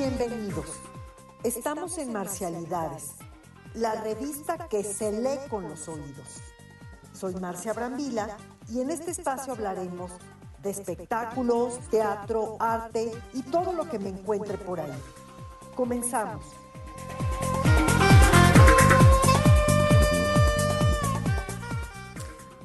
Bienvenidos. Estamos en Marcialidades, la revista que se lee con los oídos. Soy Marcia Brambila y en este espacio hablaremos de espectáculos, teatro, arte y todo lo que me encuentre por ahí. Comenzamos.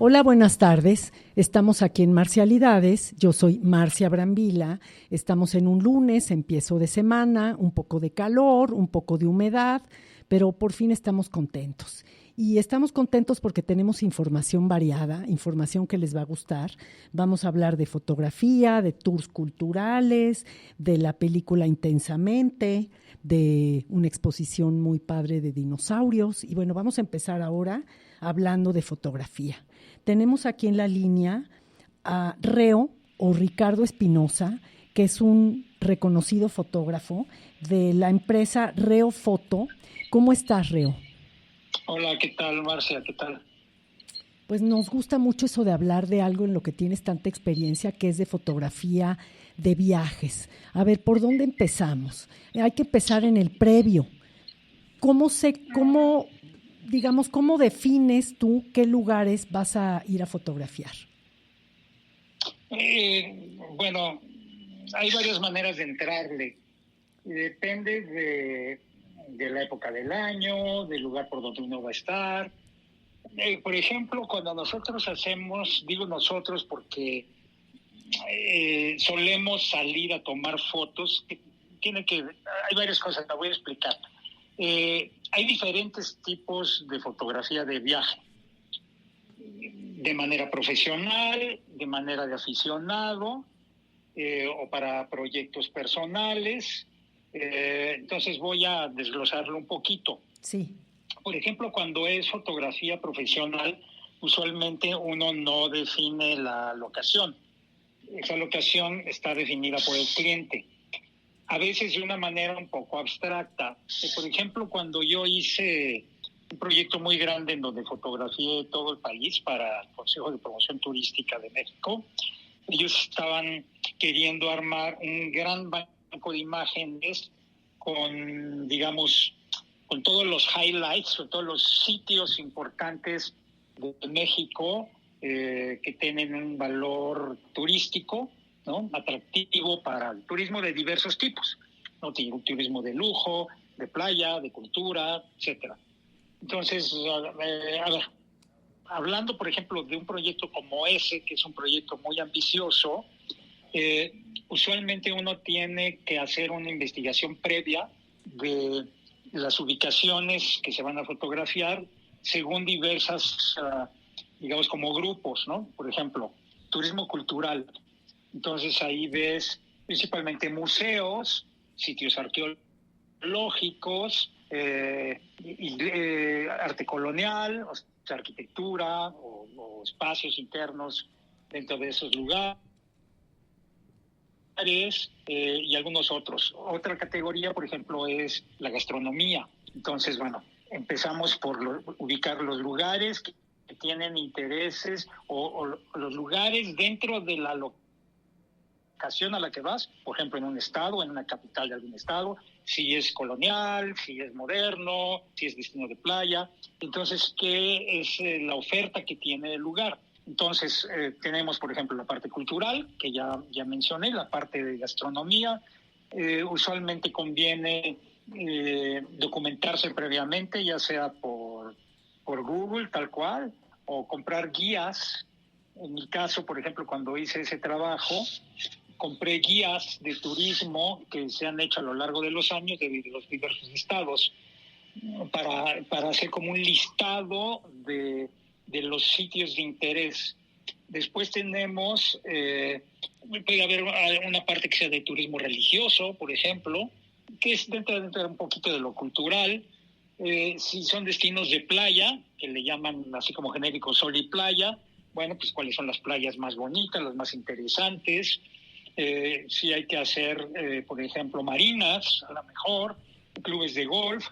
Hola, buenas tardes. Estamos aquí en Marcialidades. Yo soy Marcia Brambila. Estamos en un lunes, empiezo de semana, un poco de calor, un poco de humedad, pero por fin estamos contentos. Y estamos contentos porque tenemos información variada, información que les va a gustar. Vamos a hablar de fotografía, de tours culturales, de la película Intensamente, de una exposición muy padre de dinosaurios. Y bueno, vamos a empezar ahora hablando de fotografía. Tenemos aquí en la línea a Reo o Ricardo Espinosa, que es un reconocido fotógrafo de la empresa Reo Foto. ¿Cómo estás, Reo? Hola, ¿qué tal, Marcia? ¿Qué tal? Pues nos gusta mucho eso de hablar de algo en lo que tienes tanta experiencia, que es de fotografía de viajes. A ver, ¿por dónde empezamos? Hay que empezar en el previo. ¿Cómo defines tú qué lugares vas a ir a fotografiar? Bueno, hay varias maneras de entrarle. Depende de la época del año, del lugar por donde uno va a estar. Por ejemplo, cuando nosotros hacemos, digo nosotros porque solemos salir a tomar fotos, hay varias cosas, te voy a explicar. Hay diferentes tipos de fotografía de viaje, de manera profesional, de manera de aficionado, o para proyectos personales. Entonces voy a desglosarlo un poquito. Sí. Por ejemplo, cuando es fotografía profesional, usualmente uno no define la locación. Esa locación está definida por el cliente. A veces de una manera un poco abstracta. Por ejemplo, cuando yo hice un proyecto muy grande en donde fotografié todo el país para el Consejo de Promoción Turística de México, ellos estaban queriendo armar un gran banco de imágenes con, digamos, con todos los highlights, con todos los sitios importantes de México que tienen un valor turístico, ¿no? Atractivo para el turismo de diversos tipos, ¿no? Turismo de lujo, de playa, de cultura, etcétera. Entonces, a ver, hablando, por ejemplo, de un proyecto como ese, que es un proyecto muy ambicioso, usualmente uno tiene que hacer una investigación previa de las ubicaciones que se van a fotografiar según diversas, digamos, como grupos, ¿no? Por ejemplo, turismo cultural. Entonces ahí ves principalmente museos, sitios arqueológicos, arte colonial, o sea, arquitectura o espacios internos dentro de esos lugares. Y algunos otros. Otra categoría, por ejemplo, es la gastronomía. Entonces, bueno, empezamos por ubicar los lugares que tienen intereses o los lugares dentro de la locación a la que vas, por ejemplo, en un estado, en una capital de algún estado, si es colonial, si es moderno, si es destino de playa. Entonces, ¿qué es la oferta que tiene el lugar? Entonces, tenemos, por ejemplo, la parte cultural, que ya mencioné, la parte de gastronomía. Usualmente conviene documentarse previamente, ya sea por Google, tal cual, o comprar guías. En mi caso, por ejemplo, cuando hice ese trabajo, compré guías de turismo que se han hecho a lo largo de los años de los diversos estados para hacer como un listado de los sitios de interés. Después tenemos, puede haber una parte que sea de turismo religioso, por ejemplo, que es dentro de un poquito de lo cultural. Si son destinos de playa, que le llaman así como genérico sol y playa, bueno, pues cuáles son las playas más bonitas, las más interesantes. Si hay que hacer, por ejemplo, marinas, a lo mejor, clubes de golf.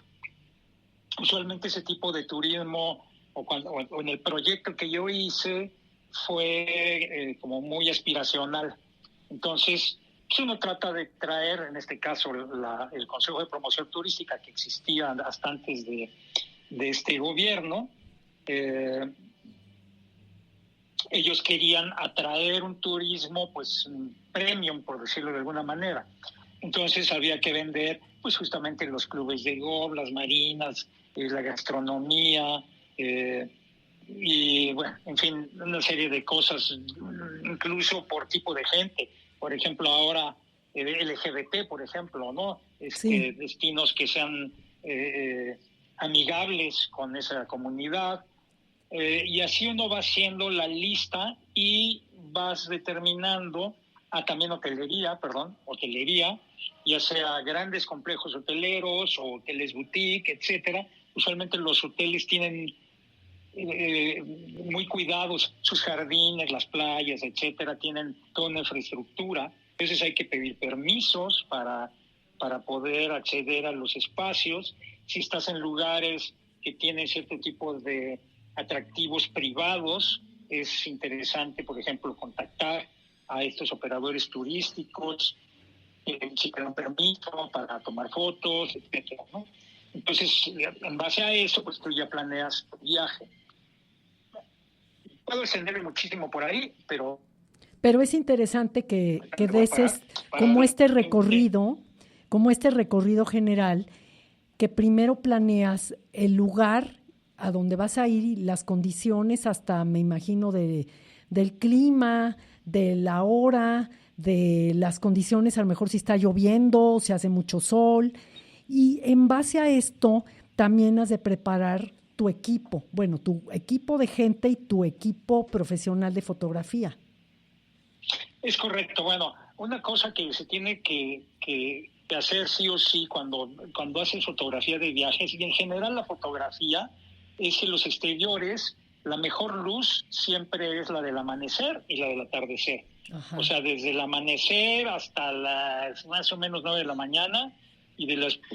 Usualmente ese tipo de turismo, o en el proyecto que yo hice, fue como muy aspiracional. Entonces, pues uno trata de traer, en este caso, el Consejo de Promoción Turística que existía hasta antes de este gobierno. Ellos querían atraer un turismo, pues, premium, por decirlo de alguna manera. Entonces había que vender, pues, justamente los clubes de golf, las marinas, la gastronomía, y, bueno, en fin, una serie de cosas, incluso por tipo de gente. Por ejemplo, ahora LGBT, por ejemplo, ¿no? Sí. Destinos que sean amigables con esa comunidad. Y así uno va haciendo la lista y vas determinando, también hotelería, ya sea grandes complejos hoteleros o hoteles boutique, etcétera. Usualmente los hoteles tienen muy cuidados sus jardines, las playas, etcétera, tienen toda una infraestructura. Entonces hay que pedir permisos para poder acceder a los espacios. Si estás en lugares que tienen cierto tipo de atractivos privados, es interesante, por ejemplo, contactar a estos operadores turísticos, si te dan permiso para tomar fotos, etcétera, ¿no? Entonces, en base a eso, pues tú ya planeas tu viaje. Puedo extenderme muchísimo por ahí, pero es interesante que des como este recorrido general, que primero planeas el lugar a donde vas a ir y las condiciones, hasta me imagino del clima, de la hora, de las condiciones, a lo mejor si está lloviendo, si hace mucho sol, y en base a esto también has de preparar tu equipo de gente y tu equipo profesional de fotografía. Es correcto. Bueno, una cosa que se tiene que hacer sí o sí cuando haces fotografía de viajes, y en general la fotografía, es que los exteriores, la mejor luz siempre es la del amanecer y la del atardecer. Ajá. O sea, desde el amanecer hasta las más o menos 9 de la mañana y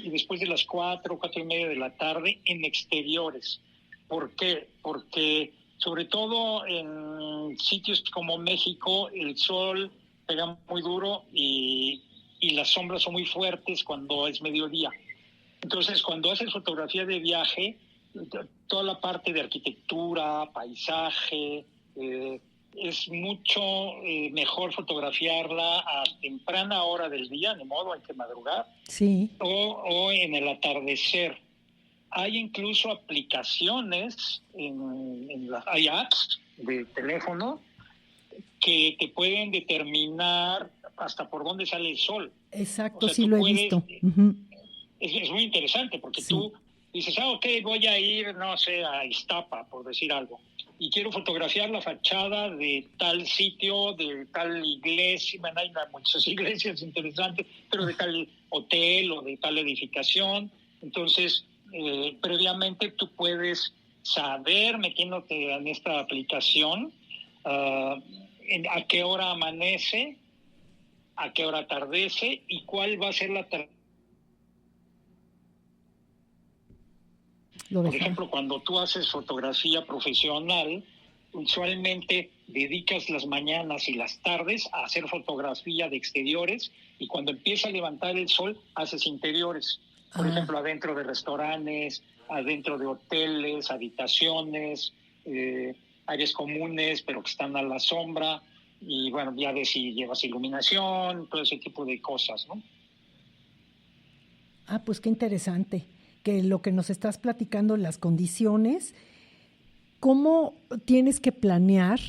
después de las 4:30 de la tarde en exteriores. ¿Por qué? Porque sobre todo en sitios como México el sol pega muy duro y las sombras son muy fuertes cuando es mediodía. Entonces, cuando haces fotografía de viaje, toda la parte de arquitectura, paisaje, es mucho mejor fotografiarla a temprana hora del día, de modo hay que madrugar, sí, o en el atardecer. Hay incluso aplicaciones, hay apps de teléfono que te pueden determinar hasta por dónde sale el sol. Exacto, o sea, sí lo he visto. Uh-huh. Es muy interesante porque sí. Tú dices, ok, voy a ir, no sé, a Iztapa, por decir algo, y quiero fotografiar la fachada de tal sitio, de tal iglesia, bueno, hay muchas iglesias interesantes, pero de tal hotel o de tal edificación. Entonces, previamente tú puedes saber, metiéndote en esta aplicación, a qué hora amanece, a qué hora atardece y cuál va a ser la Por ejemplo, cuando tú haces fotografía profesional, usualmente dedicas las mañanas y las tardes a hacer fotografía de exteriores y cuando empieza a levantar el sol, haces interiores. Por ejemplo, adentro de restaurantes, adentro de hoteles, habitaciones, áreas comunes, pero que están a la sombra. Y bueno, ya ves si llevas iluminación, todo ese tipo de cosas, ¿no? Pues qué interesante. Que lo que nos estás platicando, las condiciones, cómo tienes que planear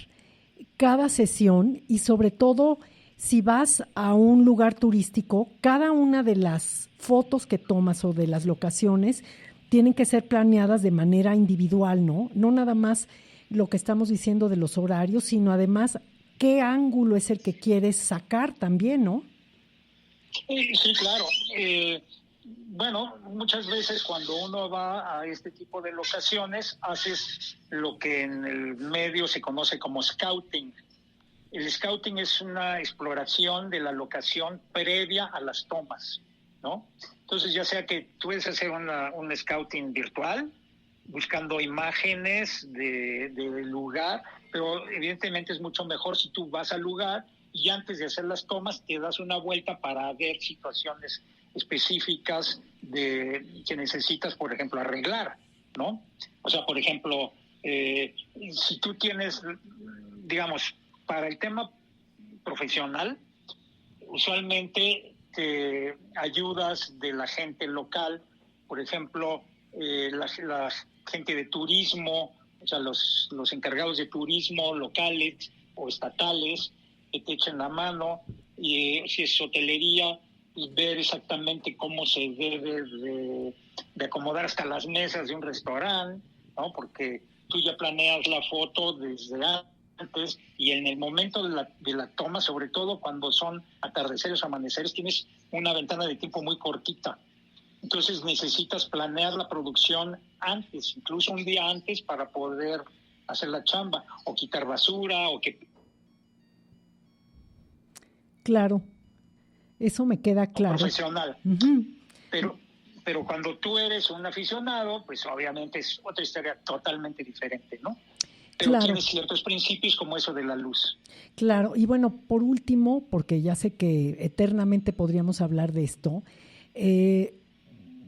cada sesión y sobre todo si vas a un lugar turístico, cada una de las fotos que tomas o de las locaciones tienen que ser planeadas de manera individual, ¿no? No nada más lo que estamos diciendo de los horarios, sino además qué ángulo es el que quieres sacar también, ¿no? Sí, claro. Bueno, muchas veces cuando uno va a este tipo de locaciones, haces lo que en el medio se conoce como scouting. El scouting es una exploración de la locación previa a las tomas, ¿no? Entonces, ya sea que tú puedes hacer un scouting virtual, buscando imágenes del lugar, pero evidentemente es mucho mejor si tú vas al lugar y antes de hacer las tomas te das una vuelta para ver situaciones específicas que necesitas, por ejemplo, arreglar, ¿no? O sea, por ejemplo, si tú tienes, digamos, para el tema profesional, usualmente te ayudas de la gente local, por ejemplo, la gente de turismo, o sea, los encargados de turismo locales o estatales que te echen la mano, y si es hotelería, y ver exactamente cómo se debe de acomodar hasta las mesas de un restaurante, ¿no? Porque tú ya planeas la foto desde antes, y en el momento de la toma, sobre todo cuando son atardeceres o amaneceres, tienes una ventana de tiempo muy cortita. Entonces necesitas planear la producción antes, incluso un día antes, para poder hacer la chamba, o quitar basura, o que... Claro, eso me queda claro. Profesional. Uh-huh. Pero cuando tú eres un aficionado, pues obviamente es otra historia totalmente diferente, ¿no? Pero claro, tiene ciertos principios como eso de la luz. Claro, y bueno, por último, porque ya sé que eternamente podríamos hablar de esto,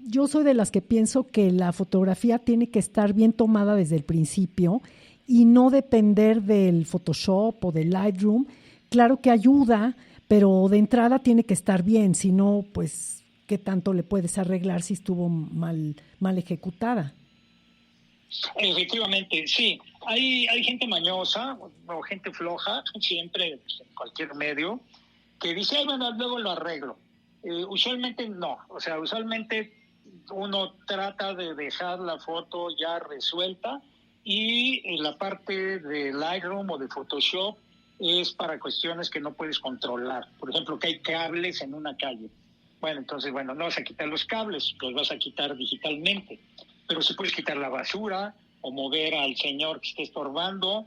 yo soy de las que pienso que la fotografía tiene que estar bien tomada desde el principio y no depender del Photoshop o del Lightroom. Claro que ayuda, pero de entrada tiene que estar bien, si no, pues, ¿qué tanto le puedes arreglar si estuvo mal ejecutada? Efectivamente, sí. Hay gente mañosa o gente floja, siempre en cualquier medio, que dice, ay, bueno, luego lo arreglo. Usualmente no, o sea, usualmente uno trata de dejar la foto ya resuelta, y en la parte de Lightroom o de Photoshop es para cuestiones que no puedes controlar. Por ejemplo, que hay cables en una calle. Bueno, entonces, no vas a quitar los cables, los vas a quitar digitalmente. Pero sí puedes quitar la basura o mover al señor que esté estorbando,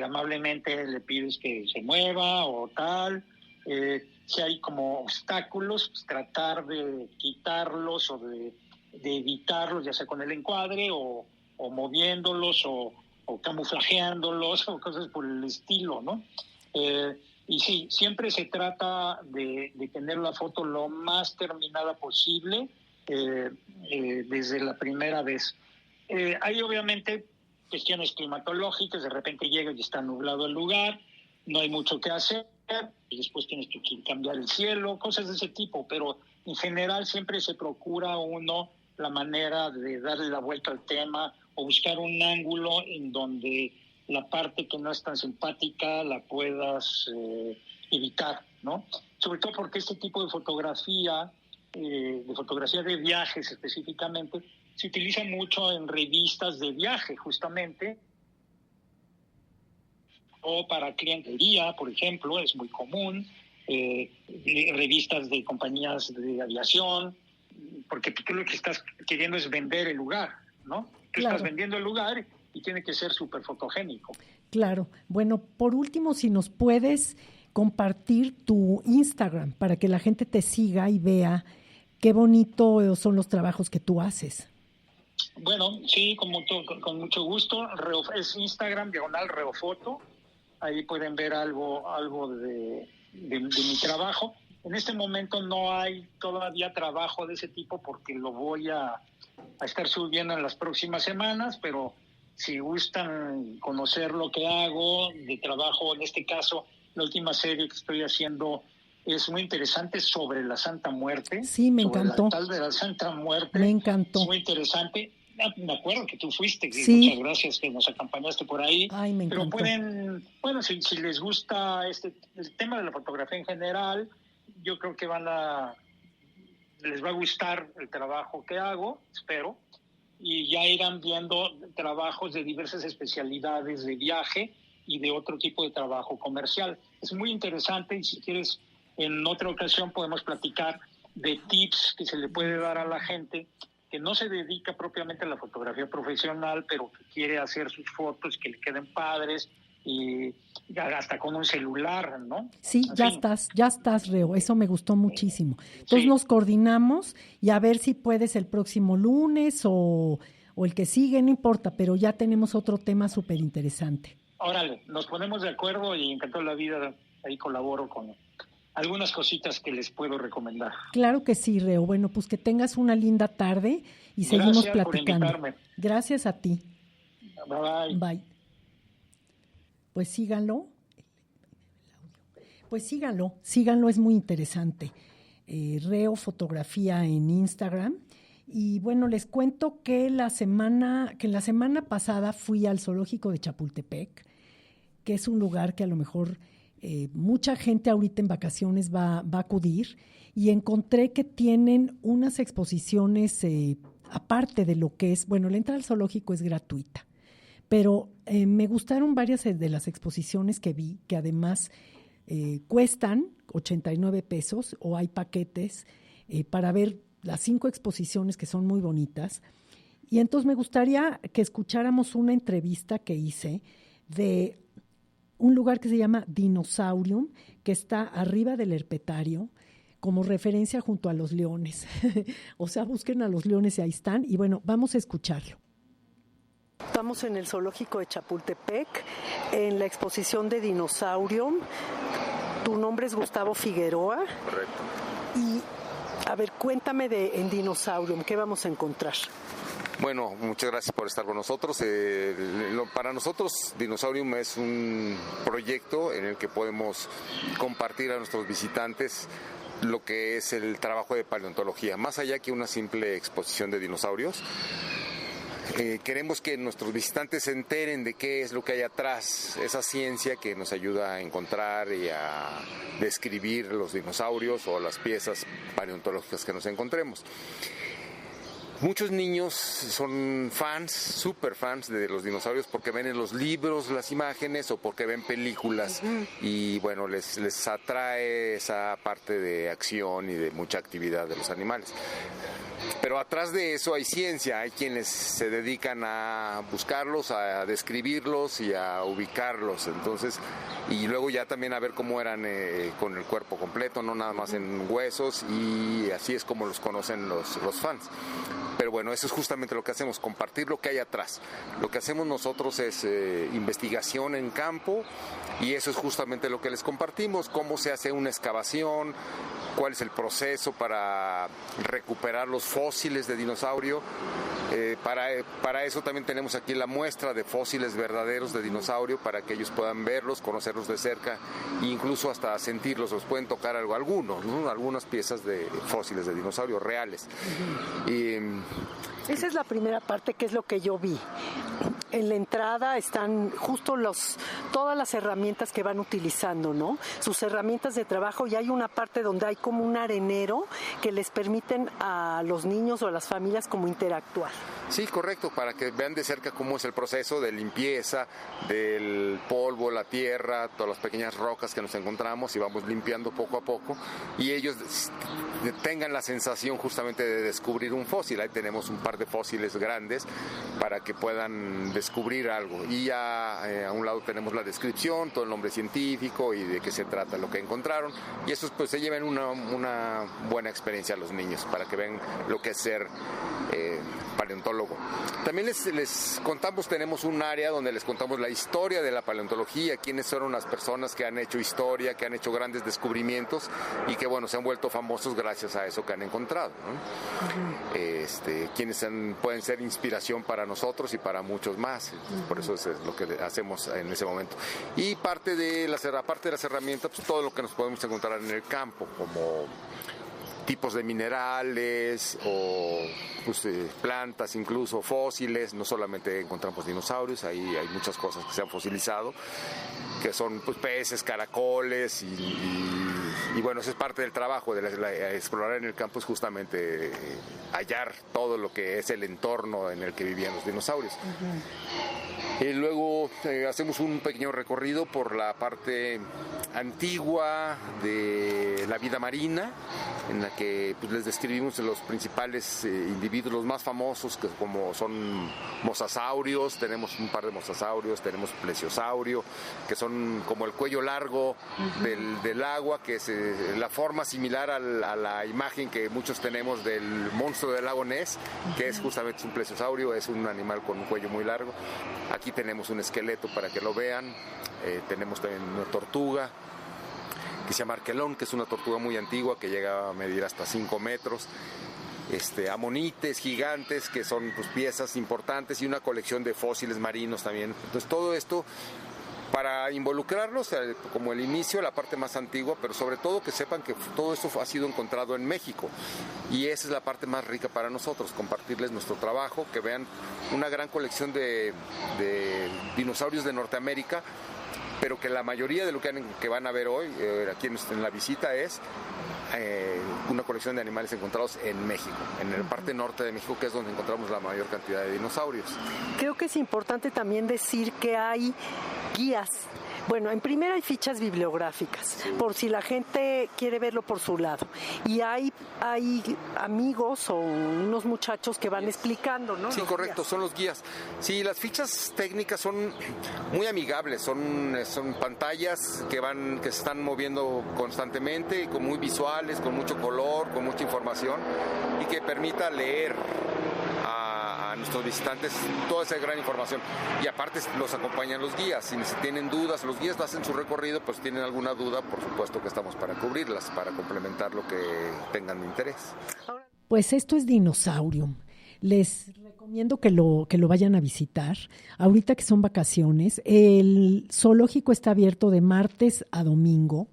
amablemente le pides que se mueva o tal. Si hay como obstáculos, pues tratar de quitarlos o de evitarlos, ya sea con el encuadre o moviéndolos o camuflajeándolos o cosas por el estilo, ¿no? Y sí, siempre se trata de tener la foto lo más terminada posible desde la primera vez. Hay obviamente cuestiones climatológicas, de repente llega y está nublado el lugar, no hay mucho que hacer, y después tienes que cambiar el cielo, cosas de ese tipo, pero en general siempre se procura uno la manera de darle la vuelta al tema o buscar un ángulo en donde la parte que no es tan simpática la puedas evitar, ¿no? Sobre todo porque este tipo de fotografía de viajes específicamente, se utiliza mucho en revistas de viaje, justamente, o para clientería, por ejemplo, es muy común, revistas de compañías de aviación, porque tú lo que estás queriendo es vender el lugar, ¿no? Tú Claro. estás vendiendo el lugar y tiene que ser súper fotogénico. Claro. Bueno, por último, si nos puedes compartir tu Instagram para que la gente te siga y vea qué bonito son los trabajos que tú haces. Bueno, sí, con mucho gusto. Es Instagram, /Reofoto. Ahí pueden ver algo de mi trabajo. En este momento no hay todavía trabajo de ese tipo porque lo voy a estar subiendo en las próximas semanas, pero si gustan conocer lo que hago de trabajo, en este caso, la última serie que estoy haciendo es muy interesante sobre la Santa Muerte. Sí, me encantó. Sobre el altar de la Santa Muerte. Me encantó. Es muy interesante. Me acuerdo que tú fuiste, sí. Muchas gracias que nos acompañaste por ahí. Ay, me encantó. Pero pueden, si les gusta el tema de la fotografía en general, yo creo que les va a gustar el trabajo que hago, espero, y ya irán viendo trabajos de diversas especialidades de viaje y de otro tipo de trabajo comercial. Es muy interesante, y si quieres, en otra ocasión podemos platicar de tips que se le puede dar a la gente que no se dedica propiamente a la fotografía profesional, pero que quiere hacer sus fotos que le queden padres, y hasta con un celular, ¿no? Sí, ya estás, Reo, eso me gustó muchísimo. Entonces nos coordinamos y a ver si puedes el próximo lunes o el que sigue, no importa, pero ya tenemos otro tema súper interesante. Órale, nos ponemos de acuerdo y encantó la vida ahí colaboro con algunas cositas que les puedo recomendar. Claro que sí, Reo. Bueno, pues que tengas una linda tarde y seguimos platicando. Gracias por invitarme. Gracias a ti. Bye. Bye. Pues síganlo. Síganlo, es muy interesante. Reo Fotografía en Instagram. Y bueno, les cuento que la semana pasada fui al Zoológico de Chapultepec, que es un lugar que a lo mejor mucha gente ahorita en vacaciones va a acudir, y encontré que tienen unas exposiciones, aparte de lo que es, bueno, la entrada al zoológico es gratuita, pero me gustaron varias de las exposiciones que vi, que además cuestan 89 pesos, o hay paquetes para ver las 5 exposiciones que son muy bonitas. Y entonces me gustaría que escucháramos una entrevista que hice de un lugar que se llama Dinosaurium, que está arriba del Herpetario, como referencia junto a los leones. O sea, busquen a los leones y ahí están. Y bueno, vamos a escucharlo. Estamos en el Zoológico de Chapultepec, en la exposición de Dinosaurium. Tu nombre es Gustavo Figueroa. Correcto. Y, a ver, cuéntame en Dinosaurium, ¿qué vamos a encontrar? Bueno, muchas gracias por estar con nosotros. Para nosotros, Dinosaurium es un proyecto en el que podemos compartir a nuestros visitantes lo que es el trabajo de paleontología. Más allá que una simple exposición de dinosaurios, queremos que nuestros visitantes se enteren de qué es lo que hay atrás, esa ciencia que nos ayuda a encontrar y a describir los dinosaurios o las piezas paleontológicas que nos encontremos. Muchos niños son fans, súper fans de los dinosaurios porque ven en los libros las imágenes o porque ven películas y bueno, les atrae esa parte de acción y de mucha actividad de los animales. Pero atrás de eso hay ciencia, hay quienes se dedican a buscarlos, a describirlos y a ubicarlos, entonces, y luego ya también a ver cómo eran con el cuerpo completo, no nada más en huesos, y así es como los conocen los fans. Pero bueno, eso es justamente lo que hacemos, compartir lo que hay atrás. Lo que hacemos nosotros es investigación en campo, y eso es justamente lo que les compartimos, cómo se hace una excavación, cuál es el proceso para recuperar los fósiles de dinosaurio. Para eso también tenemos aquí la muestra de fósiles verdaderos de dinosaurio para que ellos puedan verlos, conocerlos de cerca e incluso hasta sentirlos, los pueden tocar algunos, ¿no? Algunas piezas de fósiles de dinosaurio reales. Esa es la primera parte, que es lo que yo vi. En la entrada están justo todas las herramientas que van utilizando, ¿no? Sus herramientas de trabajo, y hay una parte donde hay como un arenero que les permiten a los niños o a las familias como interactuar. Sí, correcto, para que vean de cerca cómo es el proceso de limpieza del polvo, la tierra, todas las pequeñas rocas que nos encontramos y vamos limpiando poco a poco, y ellos tengan la sensación justamente de descubrir un fósil. Ahí tenemos un par de fósiles grandes para que puedan descubrir algo, y ya a un lado tenemos la descripción, todo el nombre científico y de qué se trata lo que encontraron, y eso pues se lleven una buena experiencia a los niños para que vean lo que es ser paleontólogo. También les contamos, tenemos un área donde les contamos la historia de la paleontología, quiénes fueron las personas que han hecho historia, que han hecho grandes descubrimientos y que bueno, se han vuelto famosos gracias a eso que han encontrado, ¿no? Quienes pueden ser inspiración para nosotros y para muchos más. Entonces, por eso es lo que hacemos en ese momento. Y aparte de las herramientas, pues todo lo que nos podemos encontrar en el campo, como tipos de minerales o pues, plantas, incluso fósiles. No solamente encontramos dinosaurios, ahí hay muchas cosas que se han fosilizado, que son pues, peces, caracoles y bueno, eso es parte del trabajo de explorar en el campo, es justamente hallar todo lo que es el entorno en el que vivían los dinosaurios. Y luego hacemos un pequeño recorrido por la parte antigua de la vida marina, en la que pues, les describimos los principales individuos, los más famosos, que como son mosasaurios, tenemos un par de mosasaurios, tenemos plesiosaurio, que son como el cuello largo del agua, que es la forma similar a la imagen que muchos tenemos del monstruo del lago Ness, que es justamente un plesiosaurio, es un animal con un cuello muy largo. Aquí tenemos un esqueleto para que lo vean, tenemos también una tortuga, que se llama arquelón, que es una tortuga muy antigua que llega a medir hasta 5 metros. Amonites gigantes, que son pues, piezas importantes, y una colección de fósiles marinos también. Entonces todo esto para involucrarlos como el inicio, la parte más antigua, pero sobre todo que sepan que todo esto ha sido encontrado en México, y esa es la parte más rica para nosotros, compartirles nuestro trabajo, que vean una gran colección de dinosaurios de Norteamérica, pero que la mayoría de lo que van a ver hoy aquí en la visita es una colección de animales encontrados en México, en la parte norte de México, que es donde encontramos la mayor cantidad de dinosaurios. Creo que es importante también decir que hay guías. Bueno, en primera hay fichas bibliográficas, sí, por si la gente quiere verlo por su lado. Y hay amigos o unos muchachos que van explicando, ¿no? Sí, los correcto, guías. Son los guías. Sí, las fichas técnicas son muy amigables, son pantallas que se están moviendo constantemente, y muy visuales, con mucho color, con mucha información, y que permita leer a nuestros visitantes toda esa gran información. Y aparte los acompañan los guías, si tienen dudas, los guías hacen su recorrido, pues si tienen alguna duda, por supuesto que estamos para cubrirlas, para complementar lo que tengan de interés. Pues esto es Dinosaurium. Les recomiendo que lo vayan a visitar. Ahorita que son vacaciones, el zoológico está abierto de martes a domingo.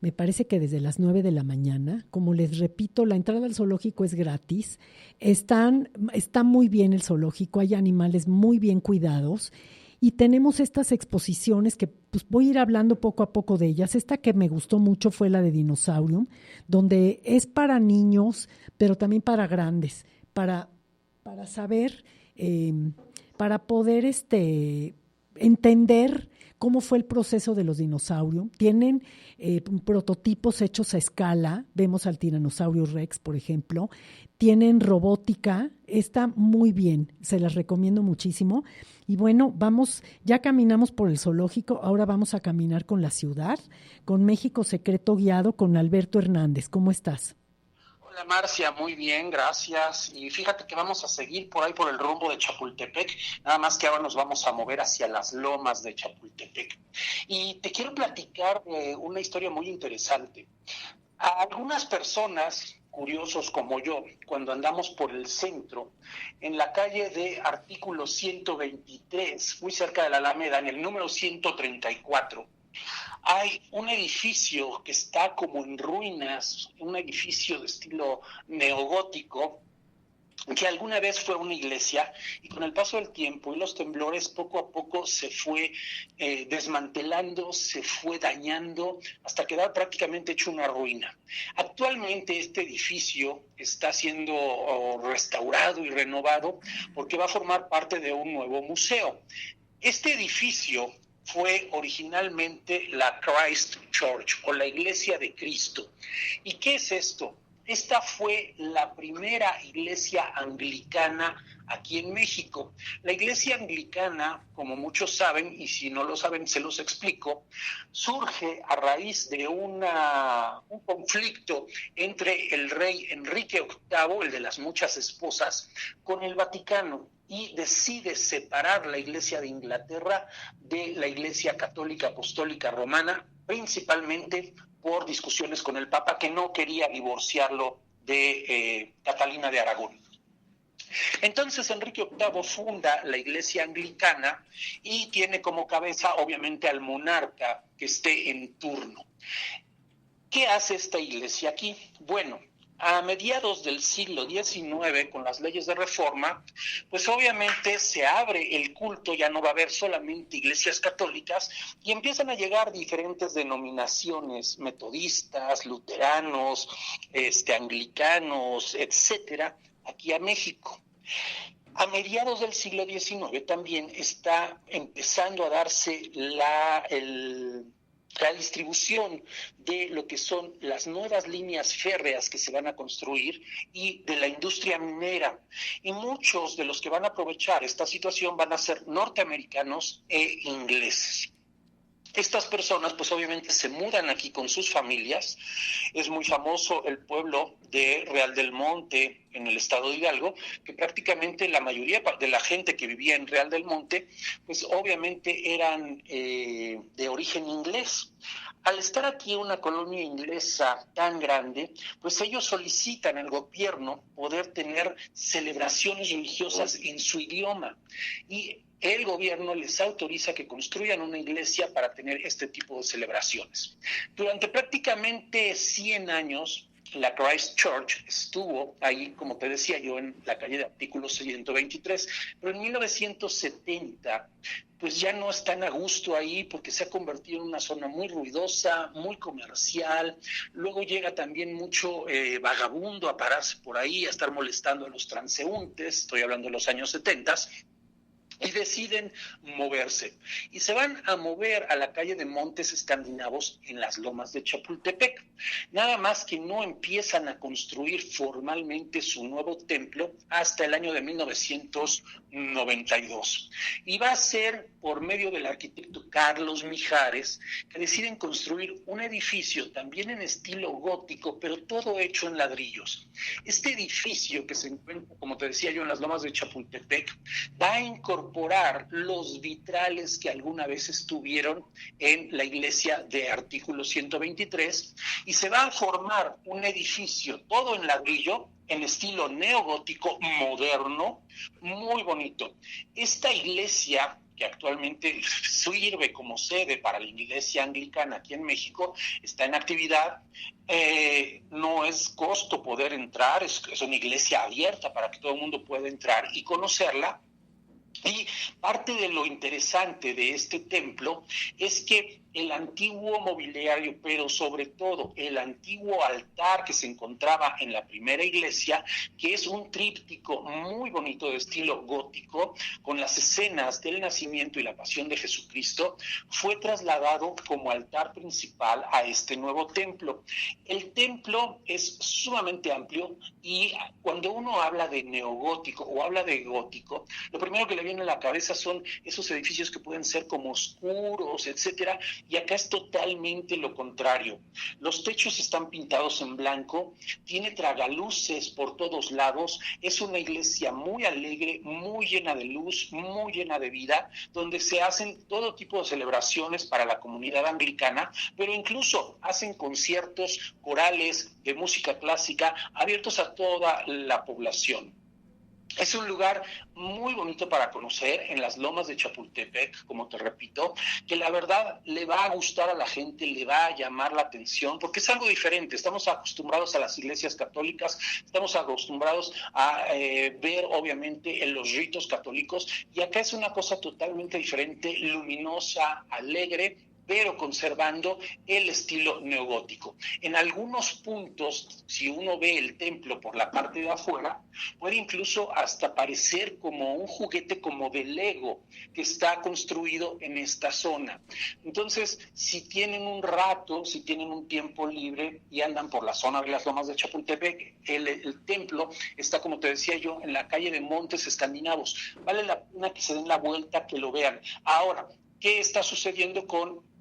Me parece que desde las 9 de la mañana. Como les repito, la entrada al zoológico es gratis. Está muy bien el zoológico, hay animales muy bien cuidados. Y tenemos estas exposiciones que pues, voy a ir hablando poco a poco de ellas. Esta que me gustó mucho fue la de Dinosaurium, donde es para niños, pero también para grandes, para saber, para poder entender cómo fue el proceso de los dinosaurios. Tienen prototipos hechos a escala, vemos al Tiranosaurio Rex, por ejemplo. Tienen robótica, está muy bien, se las recomiendo muchísimo. Y bueno, ya caminamos por el zoológico, ahora vamos a caminar con la ciudad, con México Secreto Guiado, con Alberto Hernández. ¿Cómo estás? Hola Marcia, muy bien, gracias. Y fíjate que vamos a seguir por ahí por el rumbo de Chapultepec, nada más que ahora nos vamos a mover hacia las lomas de Chapultepec. Y te quiero platicar una historia muy interesante. A algunas personas, curiosos como yo, cuando andamos por el centro, en la calle de Artículo 123, muy cerca de la Alameda, en el número 134, hay un edificio que está como en ruinas, un edificio de estilo neogótico, que alguna vez fue una iglesia, y con el paso del tiempo y los temblores poco a poco se fue desmantelando, se fue dañando, hasta quedar prácticamente hecho una ruina. Actualmente este edificio está siendo restaurado y renovado porque va a formar parte de un nuevo museo. Este edificio fue originalmente la Christ Church, o la Iglesia de Cristo. ¿Y qué es esto? Esta fue la primera iglesia anglicana aquí en México. La iglesia anglicana, como muchos saben, y si no lo saben se los explico, surge a raíz de un conflicto entre el rey Enrique VIII, el de las muchas esposas, con el Vaticano, y decide separar la iglesia de Inglaterra de la iglesia católica apostólica romana, principalmente por discusiones con el Papa, que no quería divorciarlo de Catalina de Aragón. Entonces Enrique VIII funda la iglesia anglicana y tiene como cabeza obviamente al monarca que esté en turno. ¿Qué hace esta iglesia aquí? Bueno, a mediados del siglo XIX, con las leyes de reforma, pues obviamente se abre el culto, ya no va a haber solamente iglesias católicas, y empiezan a llegar diferentes denominaciones, metodistas, luteranos, anglicanos, etcétera, aquí a México. A mediados del siglo XIX también está empezando a darse la distribución de lo que son las nuevas líneas férreas que se van a construir y de la industria minera. Y muchos de los que van a aprovechar esta situación van a ser norteamericanos e ingleses. Estas personas pues obviamente se mudan aquí con sus familias. Es muy famoso el pueblo de Real del Monte, en el estado de Hidalgo, que prácticamente la mayoría de la gente que vivía en Real del Monte, pues obviamente eran de origen inglés. Al estar aquí una colonia inglesa tan grande, pues ellos solicitan al gobierno poder tener celebraciones religiosas en su idioma, y el gobierno les autoriza que construyan una iglesia para tener este tipo de celebraciones. Durante prácticamente 100 años, la Christ Church estuvo ahí, como te decía yo, en la calle de Artículo 123, pero en 1970 pues ya no están a gusto ahí porque se ha convertido en una zona muy ruidosa, muy comercial. Luego llega también mucho vagabundo a pararse por ahí, a estar molestando a los transeúntes, estoy hablando de los años 70, y deciden moverse. Y se van a mover a la calle de Montes Escandinavos en las lomas de Chapultepec. Nada más que no empiezan a construir formalmente su nuevo templo hasta el año de 1992. Y va a ser por medio del arquitecto Carlos Mijares que deciden construir un edificio también en estilo gótico, pero todo hecho en ladrillos. Este edificio, que se encuentra, como te decía yo, en las lomas de Chapultepec, va a incorporar los vitrales que alguna vez estuvieron en la iglesia de Artículo 123, y se va a formar un edificio todo en ladrillo, en estilo neogótico moderno, muy bonito. Esta iglesia, que actualmente sirve como sede para la iglesia anglicana aquí en México, está en actividad. No es costo poder entrar, es una iglesia abierta para que todo el mundo pueda entrar y conocerla. Y parte de lo interesante de este templo es que el antiguo mobiliario, pero sobre todo el antiguo altar que se encontraba en la primera iglesia, que es un tríptico muy bonito de estilo gótico, con las escenas del nacimiento y la pasión de Jesucristo, fue trasladado como altar principal a este nuevo templo. El templo es sumamente amplio, y cuando uno habla de neogótico o habla de gótico, lo primero que le viene a la cabeza son esos edificios que pueden ser como oscuros, etcétera. Y acá es totalmente lo contrario. Los techos están pintados en blanco, tiene tragaluces por todos lados, es una iglesia muy alegre, muy llena de luz, muy llena de vida, donde se hacen todo tipo de celebraciones para la comunidad anglicana, pero incluso hacen conciertos corales de música clásica abiertos a toda la población. Es un lugar muy bonito para conocer en las lomas de Chapultepec, como te repito, que la verdad le va a gustar a la gente, le va a llamar la atención, porque es algo diferente. Estamos acostumbrados a las iglesias católicas, estamos acostumbrados a ver obviamente en los ritos católicos, y acá es una cosa totalmente diferente, luminosa, alegre, pero conservando el estilo neogótico. En algunos puntos, si uno ve el templo por la parte de afuera, puede incluso hasta parecer como un juguete como de Lego que está construido en esta zona. Entonces, si tienen un rato, si tienen un tiempo libre y andan por la zona de las lomas de Chapultepec, el templo está, como te decía yo, en la calle de Montes Escandinavos. Vale la pena que se den la vuelta, que lo vean. Ahora, ¿qué está sucediendo con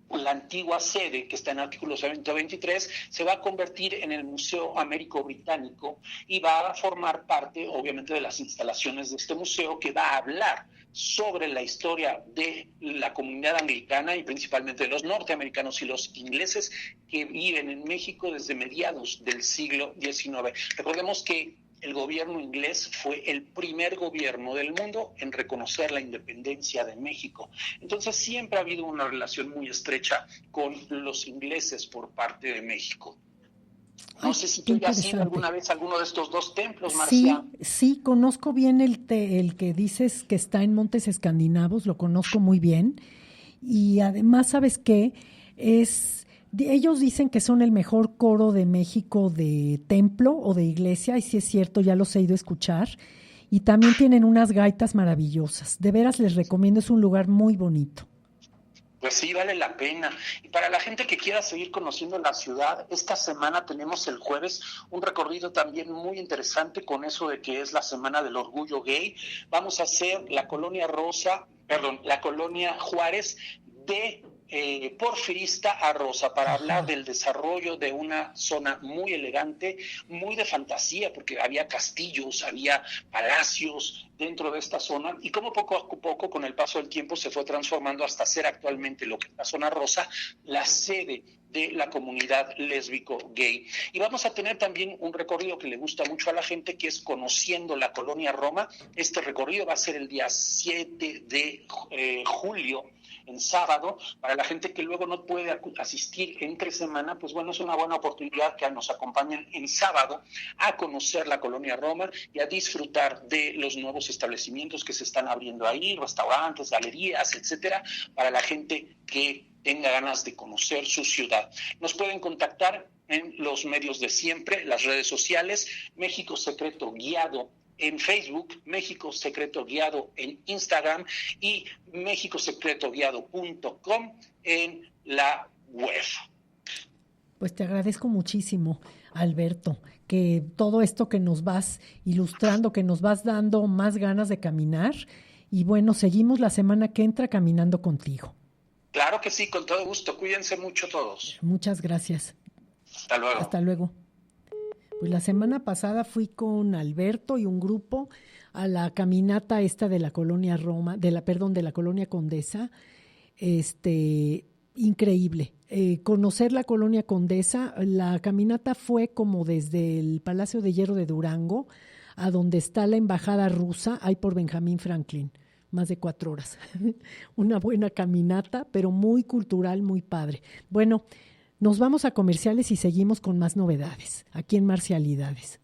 la antigua sede que está en Artículo 123? Se va a convertir en el Museo Américo Británico y va a formar parte, obviamente, de las instalaciones de este museo, que va a hablar sobre la historia de la comunidad anglicana y principalmente de los norteamericanos y los ingleses que viven en México desde mediados del siglo XIX. Recordemos que el gobierno inglés fue el primer gobierno del mundo en reconocer la independencia de México. Entonces siempre ha habido una relación muy estrecha con los ingleses por parte de México. No sé si tú ya has ido alguna vez a alguno de estos dos templos, Marcia. Sí, conozco bien el que dices que está en Montes Escandinavos, lo conozco muy bien. Y además, ¿sabes qué? Ellos dicen que son el mejor coro de México de templo o de iglesia, y sí es cierto, ya los he ido a escuchar. Y también tienen unas gaitas maravillosas. De veras les recomiendo, es un lugar muy bonito. Pues sí, vale la pena. Y para la gente que quiera seguir conociendo la ciudad, esta semana tenemos el jueves un recorrido también muy interesante con eso de que es la Semana del Orgullo Gay. Vamos a hacer la colonia Juárez de porfirista a rosa, para hablar del desarrollo de una zona muy elegante, muy de fantasía, porque había castillos, había palacios dentro de esta zona, y cómo poco a poco, con el paso del tiempo, se fue transformando hasta ser actualmente lo que es la zona rosa, la sede de la comunidad lésbico-gay. Y vamos a tener también un recorrido que le gusta mucho a la gente, que es Conociendo la Colonia Roma. Este recorrido va a ser el día 7 de julio, en sábado. Para la gente que luego no puede asistir entre semana, pues bueno, es una buena oportunidad que nos acompañen en sábado a conocer la Colonia Roma y a disfrutar de los nuevos establecimientos que se están abriendo ahí, restaurantes, galerías, etcétera, para la gente que tenga ganas de conocer su ciudad. Nos pueden contactar en los medios de siempre, las redes sociales, México Secreto Guiado en Facebook, México Secreto Guiado en Instagram y mexicosecretoguiado.com en la web. Pues te agradezco muchísimo, Alberto, que todo esto que nos vas ilustrando, que nos vas dando más ganas de caminar, y bueno, seguimos la semana que entra caminando contigo. Claro que sí, con todo gusto. Cuídense mucho todos. Muchas gracias. Hasta luego. Hasta luego. Pues la semana pasada fui con Alberto y un grupo a la caminata esta de la colonia Roma, de la colonia Condesa. Increíble. Conocer la colonia Condesa, la caminata fue como desde el Palacio de Hierro de Durango a donde está la embajada rusa, ahí por Benjamín Franklin. Más de 4 horas. Una buena caminata, pero muy cultural, muy padre. Bueno, nos vamos a comerciales y seguimos con más novedades, aquí en Marcialidades.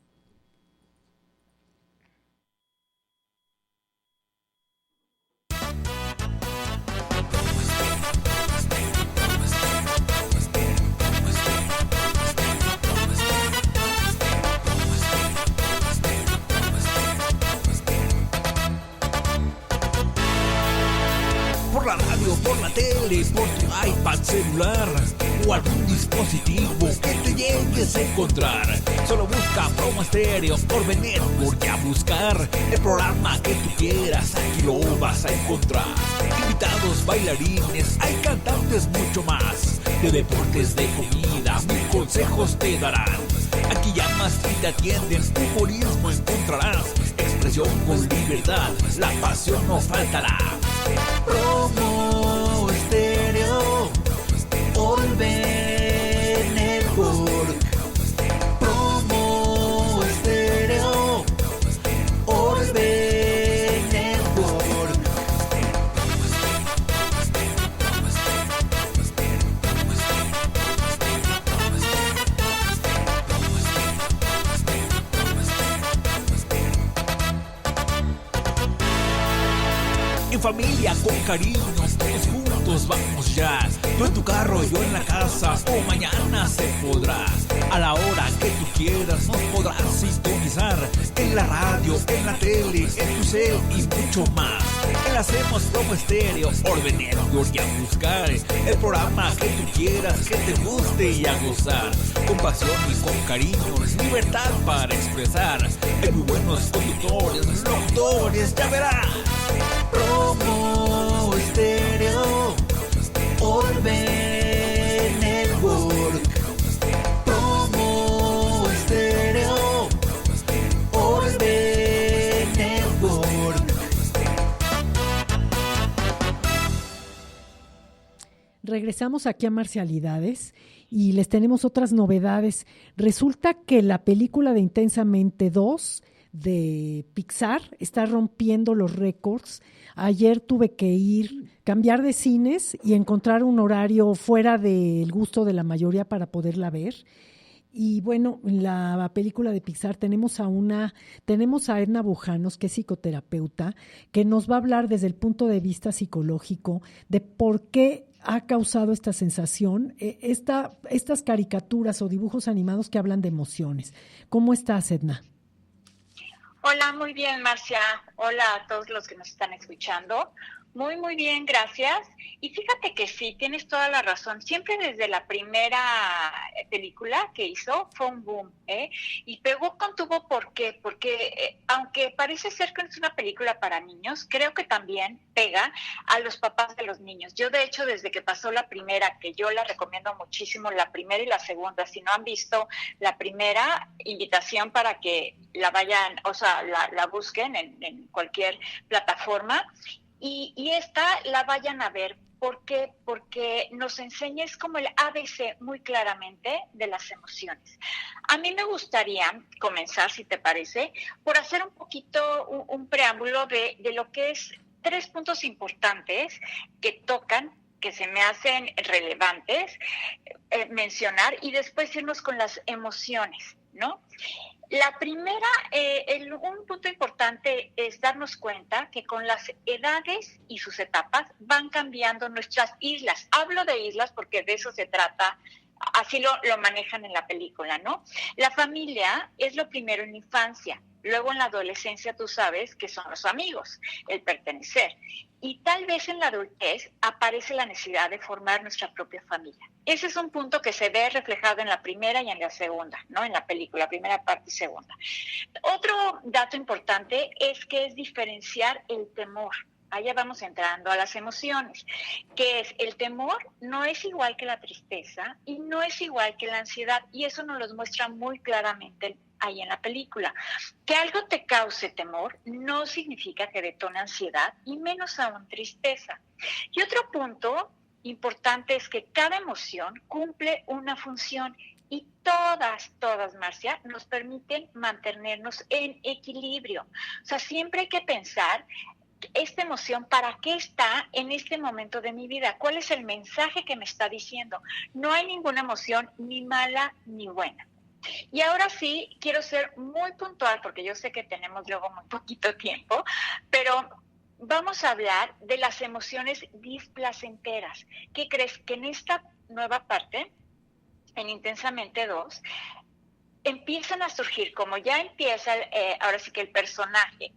Por la radio, por la tele, por tu iPad celular o algún dispositivo que te llegues a encontrar. Solo busca Promo Estéreo por venir, porque a buscar el programa que tú quieras, aquí lo vas a encontrar. Invitados, bailarines, hay cantantes, mucho más. De deportes, de comida, mil consejos te darán. Aquí llamas y te atienden, humorismo encontrarás. Expresión con libertad, la pasión no faltará. Promo Estéreo, Orbe Network. Promo Estéreo, Orbe Network. En familia, con cariño, todos juntos vamos ya. Tú en tu carro, yo en la casa, o mañana se podrá. A la hora que tú quieras nos podrás sintonizar. En la radio, en la tele, en tu cel y mucho más. Hacemos Promo Estéreo, Orbe Network y a buscar el programa que tú quieras, que te guste y a gozar. Con pasión y con cariño, libertad para expresar. Hay muy buenos conductores, locutores, ya verás. Promo Estéreo, Orbe Network. Promo Estéreo, Orbe Network. Regresamos aquí a Marcialidades y les tenemos otras novedades. Resulta que la película de Intensamente 2 de Pixar está rompiendo los récords. Ayer tuve que cambiar de cines y encontrar un horario fuera del gusto de la mayoría para poderla ver. Y bueno, en la película de Pixar tenemos a Edna Bujanos, que es psicoterapeuta, que nos va a hablar desde el punto de vista psicológico de por qué ha causado esta sensación, estas caricaturas o dibujos animados que hablan de emociones. ¿Cómo estás, Edna? Hola, muy bien, Marcia. Hola a todos los que nos están escuchando. Muy, muy bien, gracias. Y fíjate que sí, tienes toda la razón. Siempre desde la primera película que hizo fue un boom, ¿eh? Y pegó con tubo, ¿por qué? Porque aunque parece ser que no es una película para niños, creo que también pega a los papás de los niños. Yo, de hecho, desde que pasó la primera, que yo la recomiendo muchísimo, la primera y la segunda, si no han visto la primera, invitación para que la vayan, o sea, la busquen en cualquier plataforma. Y esta la vayan a ver. ¿Por qué? Porque nos enseña, es como el ABC muy claramente de las emociones. A mí me gustaría comenzar, si te parece, por hacer un poquito un preámbulo de lo que es 3 puntos importantes que tocan, que se me hacen relevantes mencionar, y después irnos con las emociones, ¿no? La primera, un punto importante es darnos cuenta que con las edades y sus etapas van cambiando nuestras islas. Hablo de islas porque de eso se trata, así lo manejan en la película, ¿no? La familia es lo primero en la infancia. Luego en la adolescencia tú sabes que son los amigos, el pertenecer. Y tal vez en la adultez aparece la necesidad de formar nuestra propia familia. Ese es un punto que se ve reflejado en la primera y en la segunda, ¿no? En la película, primera parte y segunda. Otro dato importante es que es diferenciar el temor. Allá vamos entrando a las emociones, que es el temor no es igual que la tristeza y no es igual que la ansiedad, y eso nos lo muestra muy claramente ahí en la película. Que algo te cause temor no significa que detone ansiedad y menos aún tristeza. Y otro punto importante es que cada emoción cumple una función y todas, Marcia, nos permiten mantenernos en equilibrio. O sea, siempre hay que pensar esta emoción, ¿para qué está en este momento de mi vida? ¿Cuál es el mensaje que me está diciendo? No hay ninguna emoción ni mala ni buena. Y ahora sí, quiero ser muy puntual porque yo sé que tenemos luego muy poquito tiempo, pero vamos a hablar de las emociones displacenteras. ¿Qué crees? Que en esta nueva parte, en Intensamente 2, empiezan a surgir, como ya empieza, ahora sí que el personaje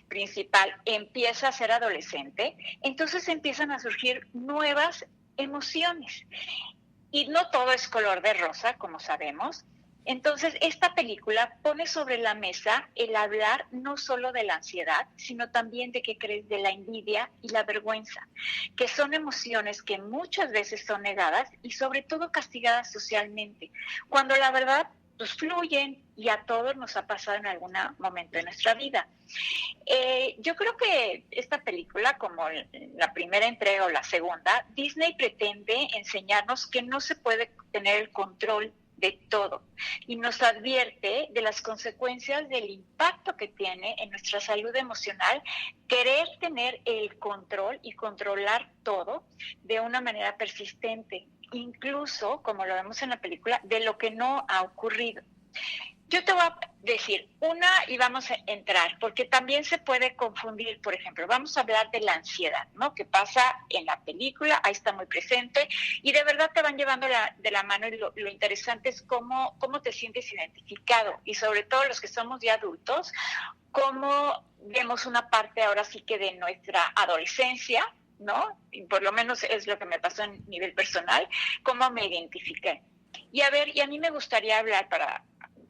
principal empieza a ser adolescente, entonces empiezan a surgir nuevas emociones. Y no todo es color de rosa, como sabemos. Entonces, esta película pone sobre la mesa el hablar no solo de la ansiedad, sino también de, ¿qué crees?, de la envidia y la vergüenza, que son emociones que muchas veces son negadas y sobre todo castigadas socialmente, cuando la verdad pues fluyen, y a todos nos ha pasado en algún momento de nuestra vida. Yo creo que esta película, como la primera entrega o la segunda, Disney pretende enseñarnos que no se puede tener el control de todo, y nos advierte de las consecuencias del impacto que tiene en nuestra salud emocional querer tener el control y controlar todo de una manera persistente, incluso, como lo vemos en la película, de lo que no ha ocurrido. Yo te voy a decir una y vamos a entrar, porque también se puede confundir. Por ejemplo, vamos a hablar de la ansiedad, ¿no? Que pasa en la película, ahí está muy presente, y de verdad te van llevando de la mano, y lo interesante es cómo te sientes identificado, y sobre todo los que somos ya adultos, cómo vemos una parte ahora sí que de nuestra adolescencia, ¿no? Y por lo menos es lo que me pasó en nivel personal, cómo me identifiqué. Y a mí me gustaría hablar, para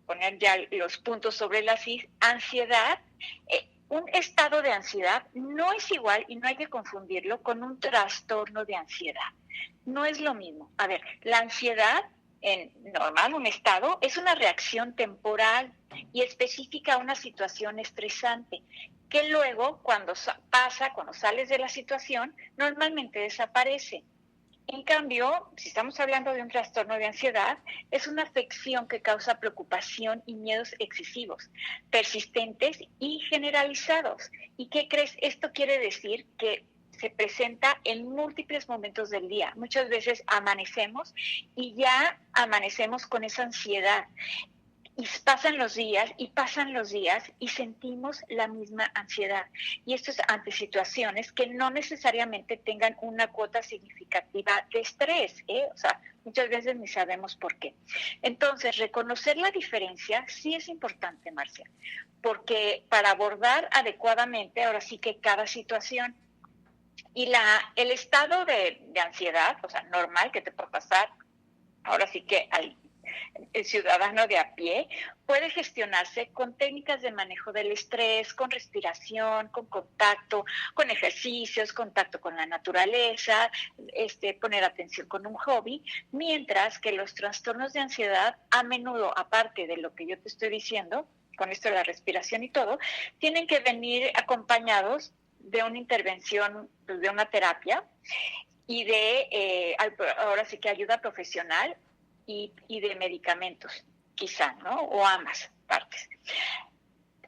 poner ya los puntos sobre la ansiedad. Un estado de ansiedad no es igual, y no hay que confundirlo con un trastorno de ansiedad. No es lo mismo. A ver, la ansiedad en normal, un estado, es una reacción temporal y específica a una situación estresante, que luego cuando sales de la situación, normalmente desaparece. En cambio, si estamos hablando de un trastorno de ansiedad, es una afección que causa preocupación y miedos excesivos, persistentes y generalizados. ¿Y qué crees? Esto quiere decir que se presenta en múltiples momentos del día. Muchas veces amanecemos y ya amanecemos con esa ansiedad. Y pasan los días y sentimos la misma ansiedad. Y esto es ante situaciones que no necesariamente tengan una cuota significativa de estrés, ¿eh? O sea, muchas veces ni sabemos por qué. Entonces, reconocer la diferencia sí es importante, Marcia, porque para abordar adecuadamente, ahora sí que cada situación, y el estado de ansiedad, o sea, normal que te puede pasar, ahora sí que el ciudadano de a pie puede gestionarse con técnicas de manejo del estrés, con respiración, con contacto, con ejercicios, contacto con la naturaleza, poner atención con un hobby, mientras que los trastornos de ansiedad, a menudo, aparte de lo que yo te estoy diciendo, con esto de la respiración y todo, tienen que venir acompañados de una intervención, de una terapia y de, ahora sí que ayuda profesional y de medicamentos, quizá, ¿no? O ambas partes.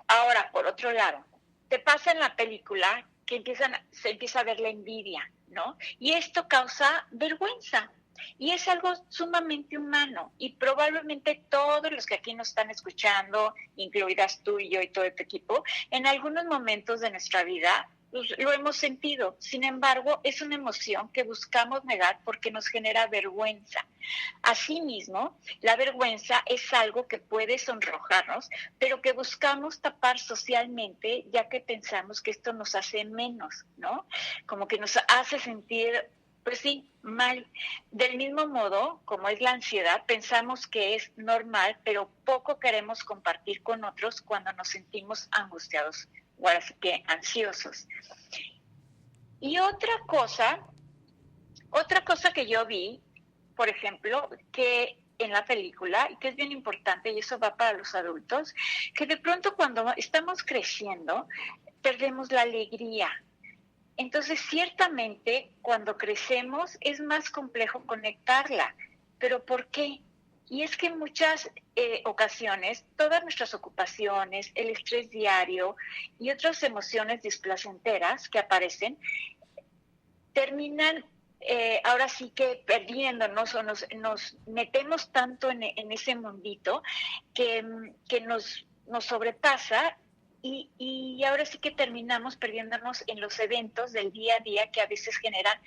Ahora, por otro lado, te pasa en la película que se empieza a ver la envidia, ¿no? Y esto causa vergüenza. Y es algo sumamente humano. Y probablemente todos los que aquí nos están escuchando, incluidas tú y yo y todo este equipo, en algunos momentos de nuestra vida pues, lo hemos sentido. Sin embargo, es una emoción que buscamos negar porque nos genera vergüenza. Asimismo, la vergüenza es algo que puede sonrojarnos, pero que buscamos tapar socialmente, ya que pensamos que esto nos hace menos, ¿no? Como que nos hace sentir, pues sí, mal. Del mismo modo, como es la ansiedad, pensamos que es normal, pero poco queremos compartir con otros cuando nos sentimos angustiados o así que ansiosos. Y otra cosa que yo vi, por ejemplo, que en la película, y que es bien importante, y eso va para los adultos, que de pronto cuando estamos creciendo, perdemos la alegría. Entonces, ciertamente, cuando crecemos es más complejo conectarla. ¿Pero por qué? Y es que en muchas ocasiones, todas nuestras ocupaciones, el estrés diario y otras emociones displacenteras que aparecen, terminan ahora sí que perdiéndonos o nos metemos tanto en ese mundito que nos sobrepasa y ahora sí que terminamos perdiéndonos en los eventos del día a día que a veces generan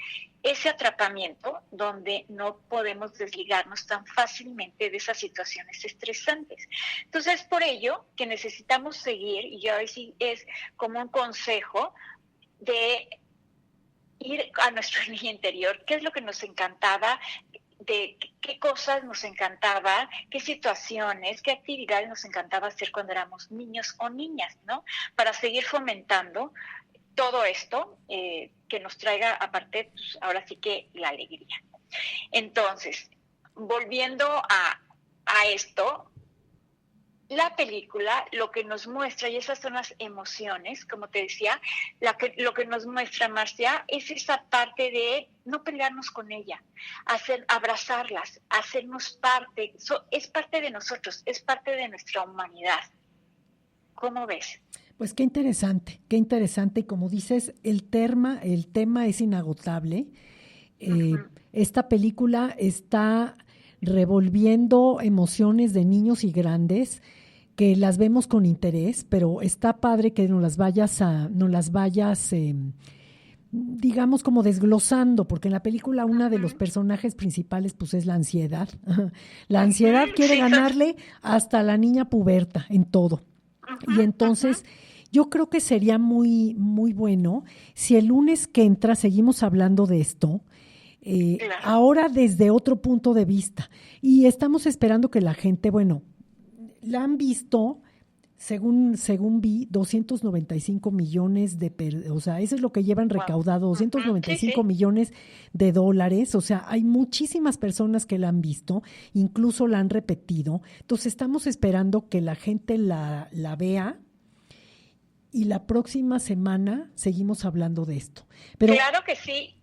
ese atrapamiento donde no podemos desligarnos tan fácilmente de esas situaciones estresantes. Entonces, es por ello que necesitamos seguir, y yo sí es como un consejo de ir a nuestro niño interior, qué es lo que nos encantaba, de qué cosas nos encantaba, qué situaciones, qué actividades nos encantaba hacer cuando éramos niños o niñas, ¿no? Para seguir fomentando todo esto que nos traiga, aparte, pues, ahora sí que la alegría. Entonces, volviendo a esto, la película lo que nos muestra, y esas son las emociones, como te decía, lo que nos muestra, Marcia, es esa parte de no pelearnos con ella, abrazarlas, hacernos parte, es parte de nosotros, es parte de nuestra humanidad. ¿Cómo ves? Pues qué interesante, y como dices, el tema es inagotable. Esta película está revolviendo emociones de niños y grandes que las vemos con interés, pero está padre que nos las vayas digamos como desglosando, porque en la película una de los personajes principales pues es la ansiedad. La ansiedad quiere ganarle hasta a la niña puberta en todo. Y entonces yo creo que sería muy, muy bueno si el lunes que entra seguimos hablando de esto, claro. Ahora desde otro punto de vista. Y estamos esperando que la gente, bueno, la han visto, según vi, 295 millones o sea, eso es lo que llevan recaudado, 295 millones de dólares, o sea, hay muchísimas personas que la han visto, incluso la han repetido, entonces estamos esperando que la gente la vea y la próxima semana seguimos hablando de esto. Pero claro que sí.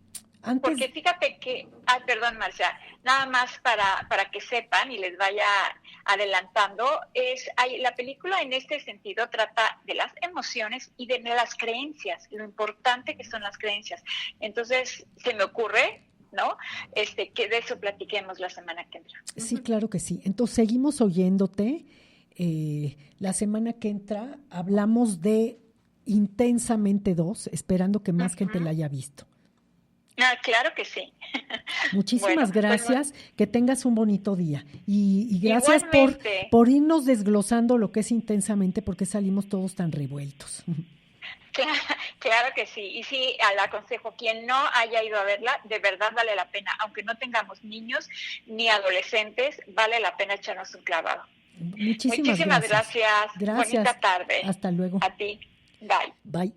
Porque fíjate que, perdón, Marcia, nada más para que sepan y les vaya adelantando, la película en este sentido trata de las emociones y de las creencias, lo importante que son las creencias. Entonces, se me ocurre, ¿no? Que de eso platiquemos la semana que entra. Sí, claro que sí. Entonces, seguimos oyéndote. la semana que entra hablamos de Intensamente 2, esperando que más gente la haya visto. Claro que sí. Muchísimas gracias, que tengas un bonito día. Y gracias por irnos desglosando lo que es Intensamente, porque salimos todos tan revueltos. Claro que sí, y sí, le aconsejo, quien no haya ido a verla, de verdad vale la pena, aunque no tengamos niños ni adolescentes, vale la pena echarnos un clavado. Muchísimas gracias. Bonita tarde. Hasta luego. A ti. Bye. Bye.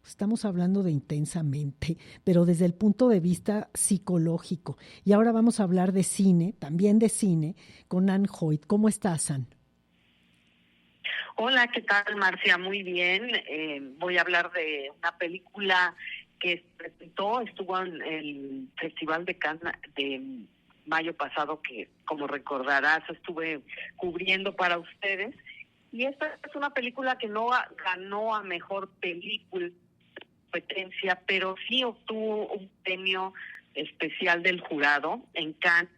Estamos hablando de Intensamente, pero desde el punto de vista psicológico. Y ahora vamos a hablar de cine, también de cine, con Ann Hoyt. ¿Cómo estás, Ann? Hola, ¿qué tal, Marcia? Muy bien. Voy a hablar de una película que estuvo en el Festival de Cannes de mayo pasado, que, como recordarás, estuve cubriendo para ustedes. Y esta es una película que no ganó a mejor película competencia, pero sí obtuvo un premio especial del jurado en Cannes.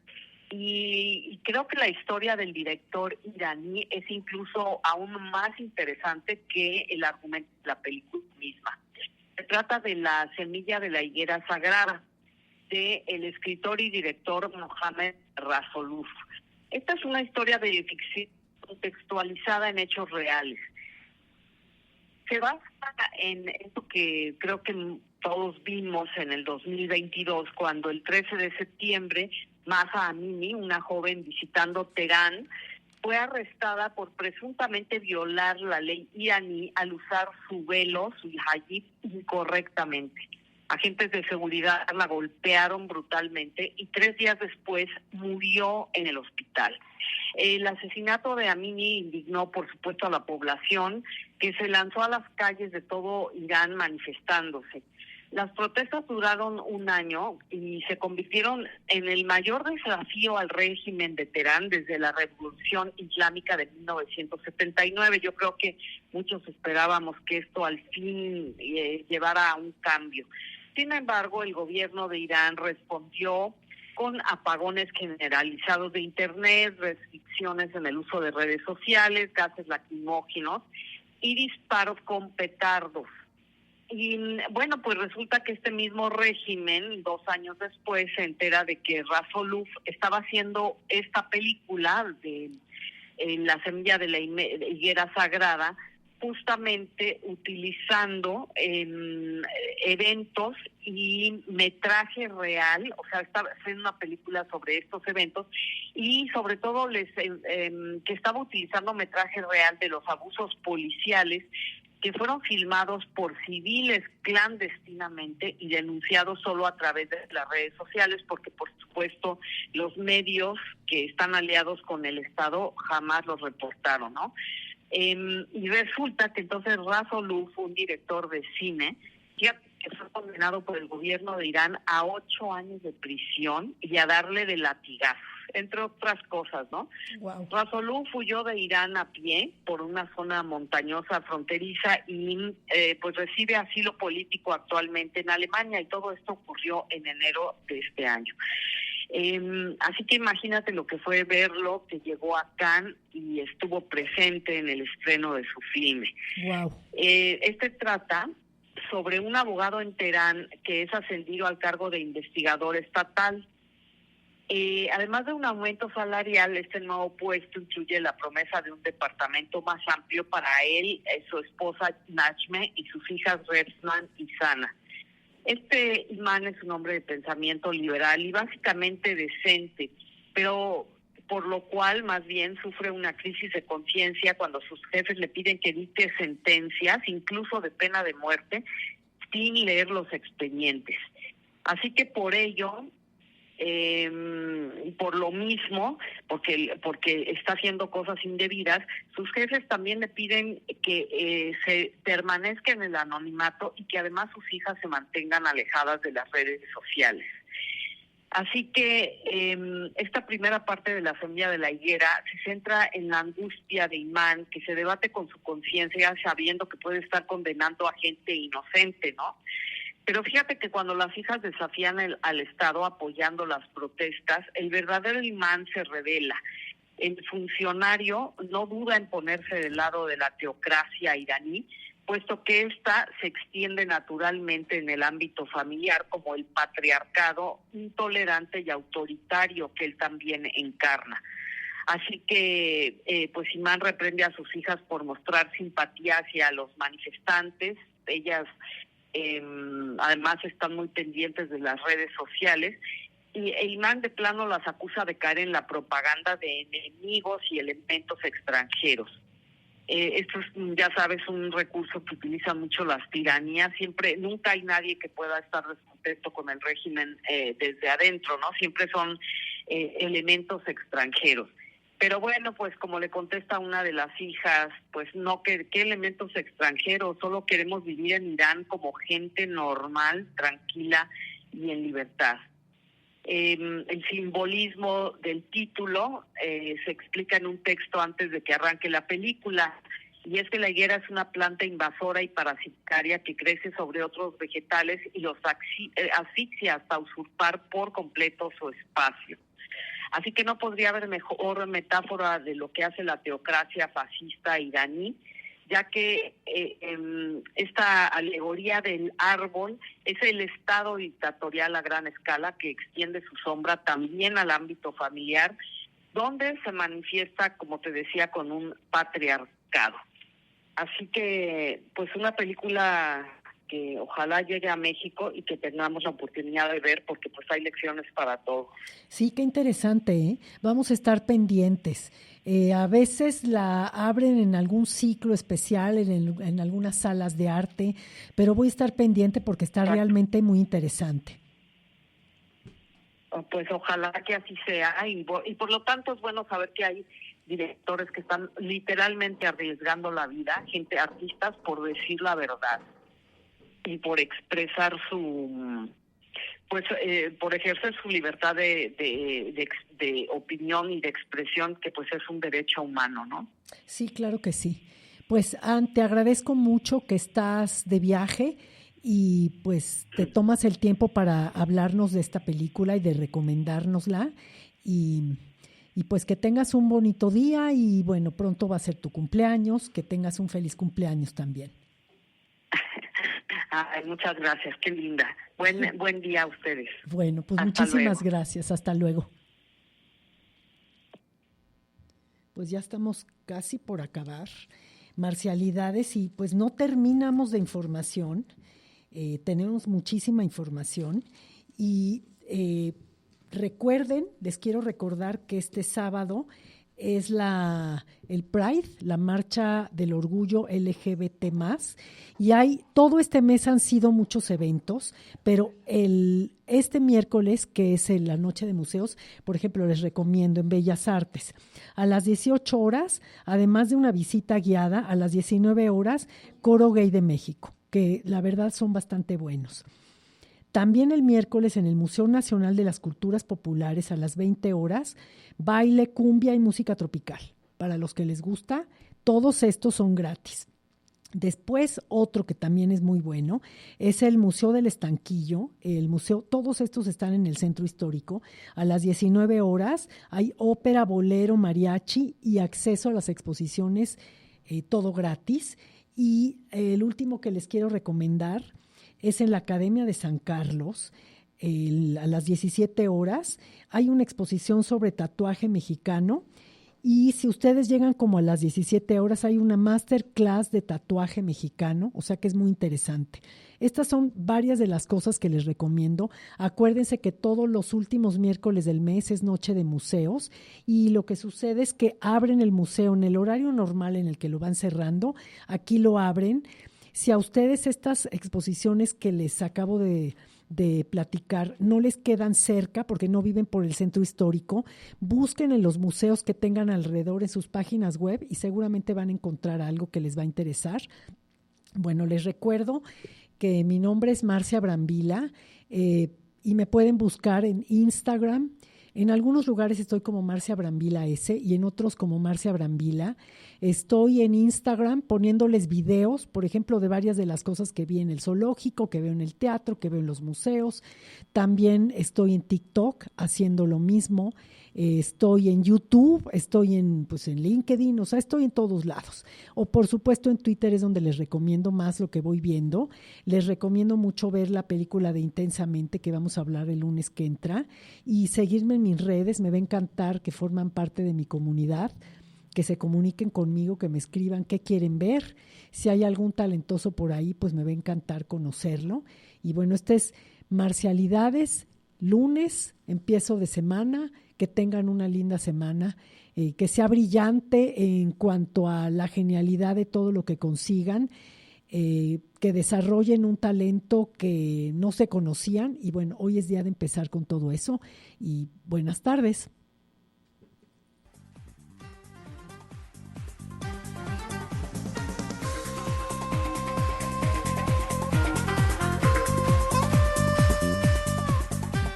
Y creo que la historia del director iraní es incluso aún más interesante que el argumento de la película misma. Se trata de La semilla de la higuera sagrada, de el escritor y director Mohammad Rasulov. Esta es una historia de ficción contextualizada en hechos reales. Se basa en esto que creo que todos vimos en el 2022, cuando el 13 de septiembre, Mahsa Amini, una joven visitando Teherán, fue arrestada por presuntamente violar la ley iraní al usar su velo, su hijab, incorrectamente. Agentes de seguridad la golpearon brutalmente y 3 días después murió en el hospital. El asesinato de Amini indignó, por supuesto, a la población, que se lanzó a las calles de todo Irán manifestándose. Las protestas duraron 1 año y se convirtieron en el mayor desafío al régimen de Teherán desde la Revolución Islámica de 1979. Yo creo que muchos esperábamos que esto al fin llevara a un cambio. Sin embargo, el gobierno de Irán respondió con apagones generalizados de Internet, restricciones en el uso de redes sociales, gases lacrimógenos y disparos con petardos. Y bueno, pues resulta que este mismo régimen, 2 años después, se entera de que Rasulov estaba haciendo esta película de La semilla de la higuera sagrada, justamente utilizando eventos y metraje real, o sea, estaba haciendo una película sobre estos eventos y sobre todo que estaba utilizando metraje real de los abusos policiales que fueron filmados por civiles clandestinamente y denunciados solo a través de las redes sociales, porque por supuesto los medios que están aliados con el Estado jamás los reportaron, ¿no? Y resulta que entonces Rasulov, un director de cine, que fue condenado por el gobierno de Irán a 8 años de prisión y a darle de latigazos, entre otras cosas, ¿no? Wow. Rasulov huyó de Irán a pie por una zona montañosa fronteriza y pues recibe asilo político actualmente en Alemania, y todo esto ocurrió en enero de este año. Así que imagínate lo que fue verlo, que llegó a Cannes y estuvo presente en el estreno de su filme. Wow. Este trata sobre un abogado en Teherán que es ascendido al cargo de investigador estatal. Además de un aumento salarial, este nuevo puesto incluye la promesa de un departamento más amplio para él, su esposa Najme y sus hijas Rezman y Sana. Este imán es un hombre de pensamiento liberal y básicamente decente, pero por lo cual más bien sufre una crisis de conciencia cuando sus jefes le piden que dicte sentencias, incluso de pena de muerte, sin leer los expedientes. Así que por ello, por lo mismo, porque está haciendo cosas indebidas, sus jefes también le piden que se permanezca en el anonimato y que además sus hijas se mantengan alejadas de las redes sociales. Así que esta primera parte de La semilla de la higuera se centra en la angustia de Imán, que se debate con su conciencia sabiendo que puede estar condenando a gente inocente, ¿no? Pero fíjate que cuando las hijas desafían al Estado apoyando las protestas, el verdadero imán se revela el funcionario no duda en ponerse del lado de la teocracia iraní, puesto que ésta se extiende naturalmente en el ámbito familiar como el patriarcado intolerante y autoritario que él también encarna. Así que, pues Imán reprende a sus hijas por mostrar simpatía hacia los manifestantes. Ellas, además, están muy pendientes de las redes sociales. Y Imán de plano las acusa de caer en la propaganda de enemigos y elementos extranjeros. Esto es, ya sabes, un recurso que utilizan mucho las tiranías. Nunca hay nadie que pueda estar descontento con el régimen desde adentro, ¿no? Siempre son elementos extranjeros. Pero bueno, pues como le contesta una de las hijas, pues no, ¿qué elementos extranjeros? Solo queremos vivir en Irán como gente normal, tranquila y en libertad. El simbolismo del título se explica en un texto antes de que arranque la película, y es que la higuera es una planta invasora y parasitaria que crece sobre otros vegetales y los asfixia hasta usurpar por completo su espacio. Así que no podría haber mejor metáfora de lo que hace la teocracia fascista iraní, ya que esta alegoría del árbol es el estado dictatorial a gran escala que extiende su sombra también al ámbito familiar, donde se manifiesta, como te decía, con un patriarcado. Así que, pues una película que ojalá llegue a México y que tengamos la oportunidad de ver, porque pues hay lecciones para todos. Sí, qué interesante, ¿eh? Vamos a estar pendientes. A veces la abren en algún ciclo especial, en algunas salas de arte, pero voy a estar pendiente porque está realmente muy interesante. Pues ojalá que así sea, y por lo tanto es bueno saber que hay directores que están literalmente arriesgando la vida, artistas, por decir la verdad y por expresar por ejercer su libertad de opinión y de expresión, que pues es un derecho humano, ¿no? Sí, claro que sí. Pues te agradezco mucho que estás de viaje y pues te tomas el tiempo para hablarnos de esta película y de recomendárnosla, y pues que tengas un bonito día, y bueno, pronto va a ser tu cumpleaños, que tengas un feliz cumpleaños también. Ay, muchas gracias, qué linda. Buen día a ustedes. Bueno, pues hasta muchísimas luego. Gracias, hasta luego. Pues ya estamos casi por acabar, Marcialidades, y pues no terminamos de información. Tenemos muchísima información y recuerden, les quiero recordar que este sábado es el Pride, la marcha del orgullo LGBT+, y todo este mes han sido muchos eventos, pero este miércoles, que es la noche de museos, por ejemplo, les recomiendo en Bellas Artes, a las 18 horas, además de una visita guiada, a las 19 horas, Coro Gay de México, que la verdad son bastante buenos. También el miércoles en el Museo Nacional de las Culturas Populares a las 20 horas, baile, cumbia y música tropical. Para los que les gusta, todos estos son gratis. Después, otro que también es muy bueno es el Museo del Estanquillo. Todos estos están en el Centro Histórico. A las 19 horas hay ópera, bolero, mariachi y acceso a las exposiciones, todo gratis. Y el último que les quiero recomendar es en la Academia de San Carlos, a las 17 horas. Hay una exposición sobre tatuaje mexicano, y si ustedes llegan como a las 17 horas, hay una masterclass de tatuaje mexicano, o sea que es muy interesante. Estas son varias de las cosas que les recomiendo. Acuérdense que todos los últimos miércoles del mes es noche de museos, y lo que sucede es que abren el museo en el horario normal en el que lo van cerrando. Aquí lo abren. Si a ustedes estas exposiciones que les acabo de platicar no les quedan cerca porque no viven por el centro histórico, busquen en los museos que tengan alrededor en sus páginas web y seguramente van a encontrar algo que les va a interesar. Bueno, les recuerdo que mi nombre es Marcia Brambila, y me pueden buscar en Instagram. En algunos lugares estoy como Marcia Brambila S y en otros como Marcia Brambila. Estoy en Instagram poniéndoles videos, por ejemplo, de varias de las cosas que vi en el zoológico, que veo en el teatro, que veo en los museos. También estoy en TikTok haciendo lo mismo. Estoy en YouTube, estoy en LinkedIn, o sea, estoy en todos lados. O por supuesto en Twitter es donde les recomiendo más lo que voy viendo. Les recomiendo mucho ver la película de Intensamente, que vamos a hablar el lunes que entra, y seguirme en mis redes. Me va a encantar que forman parte de mi comunidad, que se comuniquen conmigo, que me escriban qué quieren ver. Si hay algún talentoso por ahí, pues me va a encantar conocerlo. Y bueno, este es Marcialidades, lunes, empiezo de semana. Que tengan una linda semana, que sea brillante en cuanto a la genialidad de todo lo que consigan, que desarrollen un talento que no se conocían. Y bueno, hoy es día de empezar con todo eso. Y buenas tardes.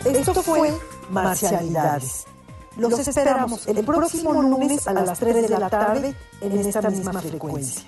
Esto fue Marcialidades. Los esperamos el próximo lunes a las 3 de la tarde en esta misma frecuencia.